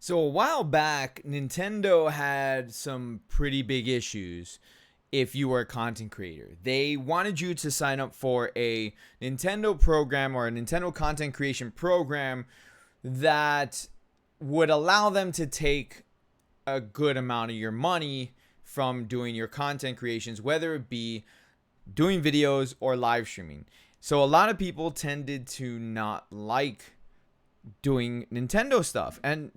So a while back, Nintendo had some pretty big issues if you were a content creator. They wanted you to sign up for a Nintendo program or a Nintendo content creation program that would allow them to take a good amount of your money from doing your content creations, whether it be doing videos or live streaming. So a lot of people tended to not like doing Nintendo stuff. And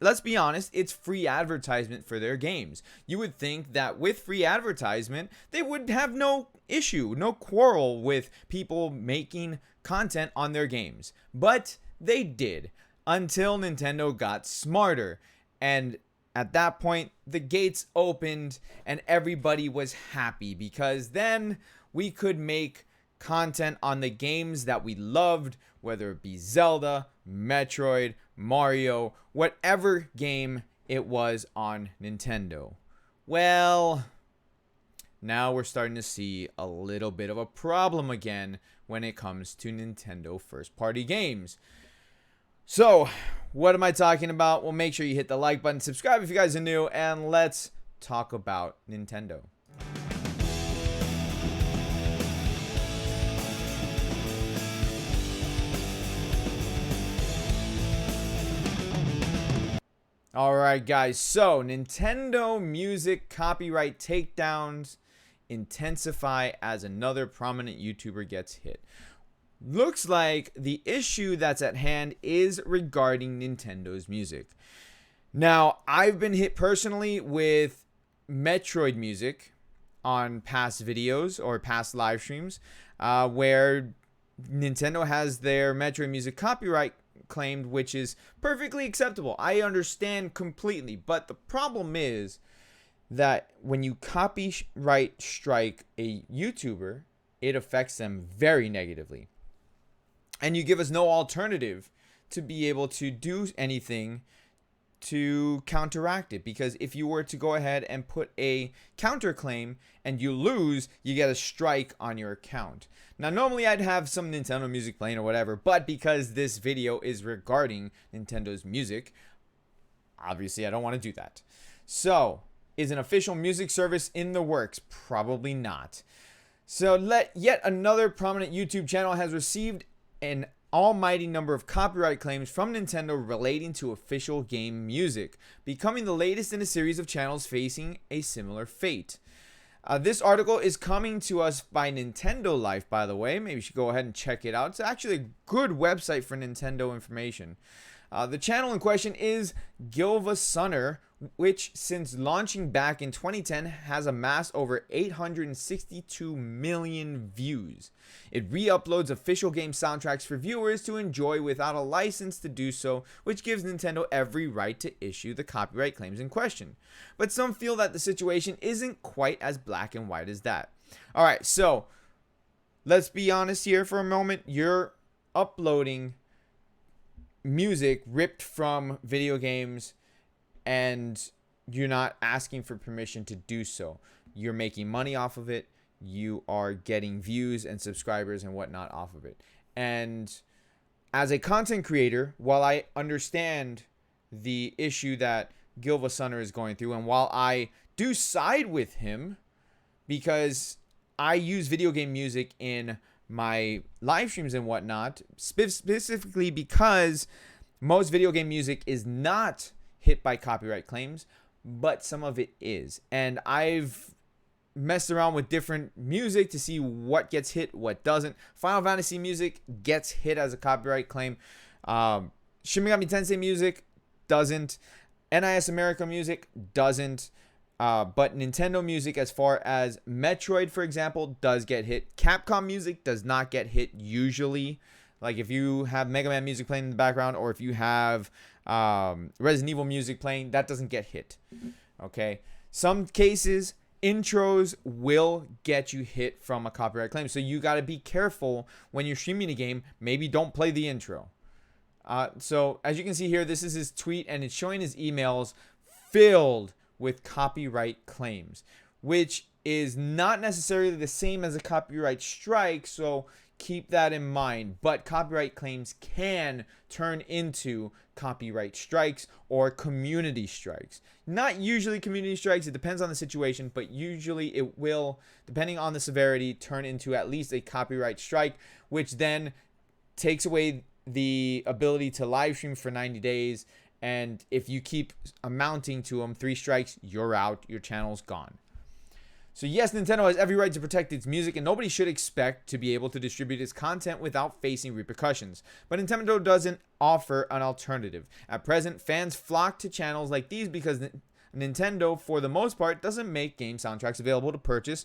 let's be honest, it's free advertisement for their games. You would think that with free advertisement, they would have no issue, no quarrel with people making content on their games. But they did until Nintendo got smarter. And at that point, the gates opened and everybody was happy because then we could make content on the games that we loved, whether it be Zelda, Metroid, Mario, whatever game it was on Nintendo. Well, now we're starting to see a little bit of a problem again when it comes to Nintendo first-party games. So, what am I talking about? Well, make sure you hit the like button, subscribe if you guys are new, and let's talk about Nintendo. Alright guys, so Nintendo Music copyright takedowns intensify as another prominent YouTuber gets hit. Looks like the issue that's at hand is regarding Nintendo's music. Now, I've been hit personally with Metroid music on past videos or past live streams where Nintendo has their Metroid music copyright claimed, which is perfectly acceptable. I understand completely, but the problem is that when you copyright strike a YouTuber, it affects them very negatively. And you give us no alternative to be able to do anything to counteract it, because if you were to go ahead and put a counterclaim and you lose, you get a strike on your account. Now, normally I'd have some Nintendo music playing or whatever, but because this video is regarding Nintendo's music, obviously I don't want to do that. So, is an official music service in the works? Probably not. So, yet another prominent YouTube channel has received an almighty number of copyright claims from Nintendo relating to official game music, becoming the latest in a series of channels facing a similar fate. This article is coming to us by Nintendo Life, by the way. Maybe you should go ahead and check it out. It's actually a good website for Nintendo information. The channel in question is Gilva, which since launching back in 2010 has amassed over 862 million views. It re-uploads official game soundtracks for viewers to enjoy without a license to do so, which gives Nintendo every right to issue the copyright claims in question. But some feel that the situation isn't quite as black and white as that. Alright, so let's be honest here for a moment. You're uploading music ripped from video games and you're not asking for permission to do so. You're making money off of it. You are getting views and subscribers and whatnot off of it. And as a content creator, while I understand the issue that Gilva is going through, and while I do side with him because I use video game music in my live streams and whatnot, specifically because most video game music is not hit by copyright claims, but some of it is. And I've messed around with different music to see what gets hit, what doesn't. Final Fantasy music gets hit as a copyright claim. Shin Megami Tensei music doesn't. NIS America music doesn't. But Nintendo music, as far as Metroid, for example, does get hit. Capcom music does not get hit usually. Like if you have Mega Man music playing in the background, or if you have Resident Evil music playing, that doesn't get hit. Okay. Some cases, intros will get you hit from a copyright claim. So you got to be careful when you're streaming a game. Maybe don't play the intro. So as you can see here, this is his tweet, and it's showing his emails filled with copyright claims, which is not necessarily the same as a copyright strike. So keep that in mind. But copyright claims can turn into copyright strikes or community strikes. Not usually community strikes, it depends on the situation, but usually it will, depending on the severity, turn into at least a copyright strike, which then takes away the ability to live stream for 90 days. And if you keep amounting to them, 3 strikes, you're out, your channel's gone. So yes, Nintendo has every right to protect its music, and nobody should expect to be able to distribute its content without facing repercussions. But Nintendo doesn't offer an alternative. At present, fans flock to channels like these because Nintendo, for the most part, doesn't make game soundtracks available to purchase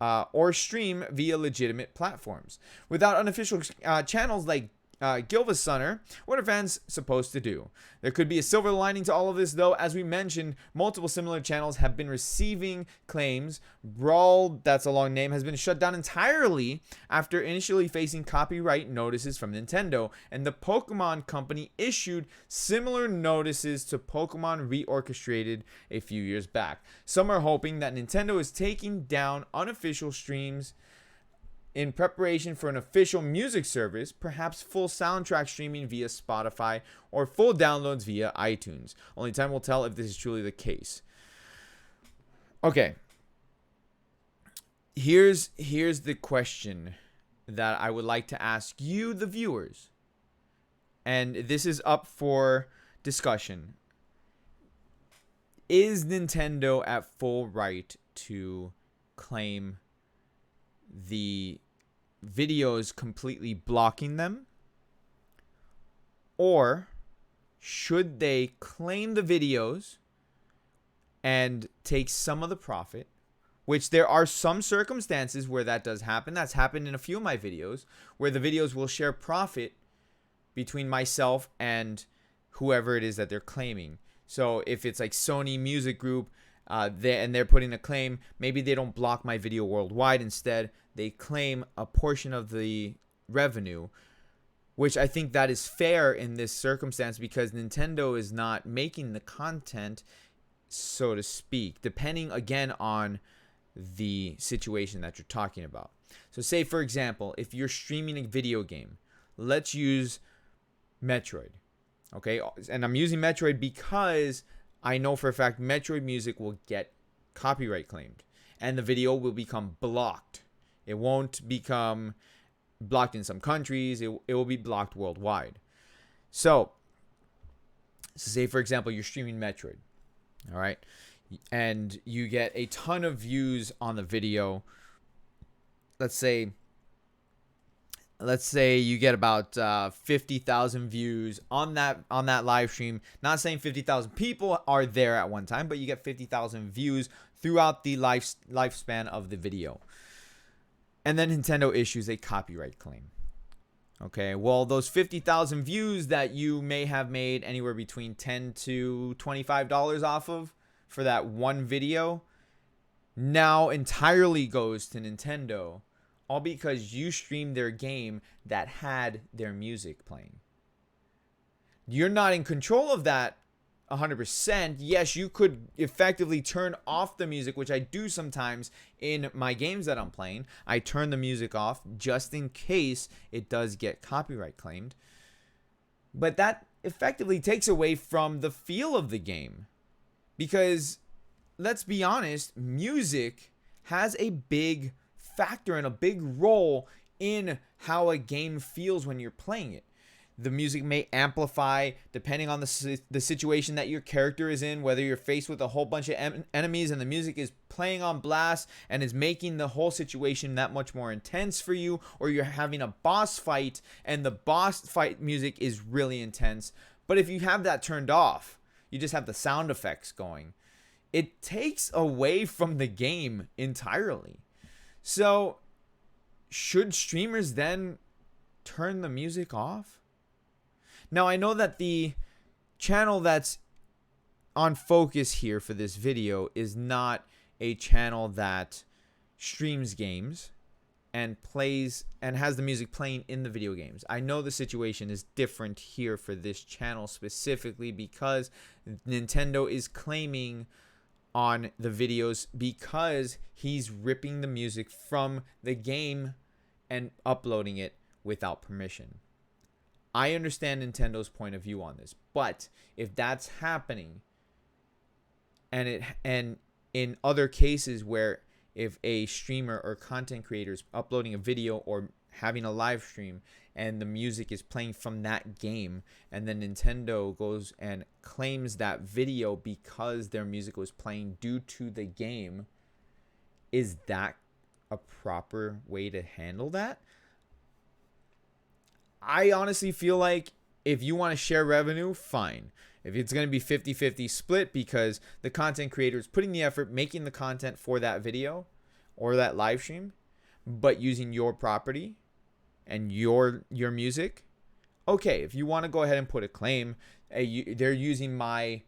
or stream via legitimate platforms. Without unofficial channels like Gilvasunner, what are fans supposed to do? There could be a silver lining to all of this, though. As we mentioned, multiple similar channels have been receiving claims. Brawl, that's a long name, has been shut down entirely after initially facing copyright notices from Nintendo, and the Pokemon Company issued similar notices to Pokemon Reorchestrated a few years back. Some are hoping that Nintendo is taking down unofficial streams in preparation for an official music service, perhaps full soundtrack streaming via Spotify or full downloads via iTunes. Only time will tell if this is truly the case. Okay. Here's the question that I would like to ask you, the viewers. And this is up for discussion. Is Nintendo at full right to claim the videos completely blocking them? Or should they claim the videos and take some of the profit? Which there are some circumstances where that does happen. That's happened in a few of my videos, where the videos will share profit between myself and whoever it is that they're claiming. So if it's like Sony Music Group, they're putting a claim, maybe they don't block my video worldwide. Instead, they claim a portion of the revenue, which I think that is fair in this circumstance because Nintendo is not making the content, so to speak, depending again on the situation that you're talking about. So say, for example, if you're streaming a video game, let's use Metroid. Okay, and I'm using Metroid because I know for a fact Metroid music will get copyright claimed and the video will become blocked. It won't become blocked in some countries. It will be blocked worldwide. So say, for example, you're streaming Metroid. All right. And you get a ton of views on the video. Let's say you get about 50,000 views on that live stream. Not saying 50,000 people are there at one time, but you get 50,000 views throughout the lifespan of the video. And then Nintendo issues a copyright claim. Okay, well, those 50,000 views that you may have made anywhere between $10 to $25 off of for that one video now entirely goes to Nintendo, all because you streamed their game that had their music playing. You're not in control of that 100%. Yes, you could effectively turn off the music, which I do sometimes in my games that I'm playing. I turn the music off just in case it does get copyright claimed. But that effectively takes away from the feel of the game. Because, let's be honest, music has a big factor and a big role in how a game feels when you're playing it. The music may amplify depending on the situation that your character is in, whether you're faced with a whole bunch of enemies and the music is playing on blast and is making the whole situation that much more intense for you, or you're having a boss fight and the boss fight music is really intense. But if you have that turned off, you just have the sound effects going, it takes away from the game entirely. So should streamers then turn the music off? Now, I know that the channel that's on focus here for this video is not a channel that streams games and plays and has the music playing in the video games. I know the situation is different here for this channel specifically because Nintendo is claiming on the videos because he's ripping the music from the game and uploading it without permission. I understand Nintendo's point of view on this, but if that's happening, and in other cases where if a streamer or content creator is uploading a video or having a live stream and the music is playing from that game, and then Nintendo goes and claims that video because their music was playing due to the game, is that a proper way to handle that? I honestly feel like if you want to share revenue, fine. If it's going to be 50-50 split because the content creator is putting the effort making the content for that video or that live stream, but using your property and your music, okay. If you want to go ahead and put a claim, they're using my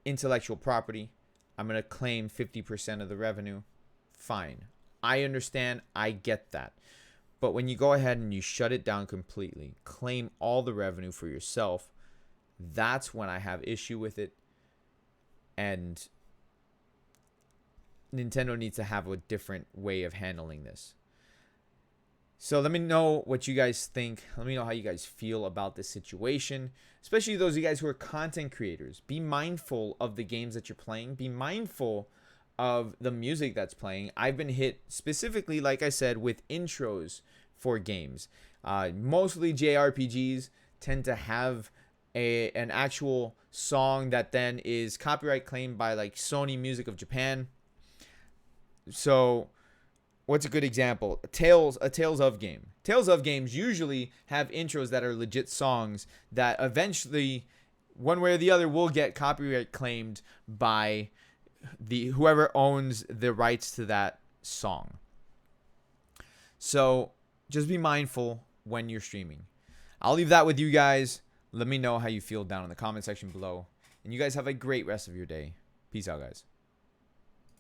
intellectual property, I'm going to claim 50% of the revenue, fine. I understand. I get that. But when you go ahead and you shut it down completely, claim all the revenue for yourself, that's when I have issue with it. And Nintendo needs to have a different way of handling this. So let me know what you guys think. Let me know how you guys feel about this situation, especially those of you guys who are content creators. Be mindful of the games that you're playing. Be mindful of the music that's playing. I've been hit specifically, like I said, with intros for games. Mostly JRPGs tend to have an actual song that then is copyright claimed by like Sony Music of Japan. So what's a good example? A Tales of game. Tales of games usually have intros that are legit songs that eventually, one way or the other, will get copyright claimed by whoever owns the rights to that song. So just be mindful when you're streaming. I'll leave that with you guys. Let me know how you feel down in the comment section below. And you guys have a great rest of your day. Peace out, guys.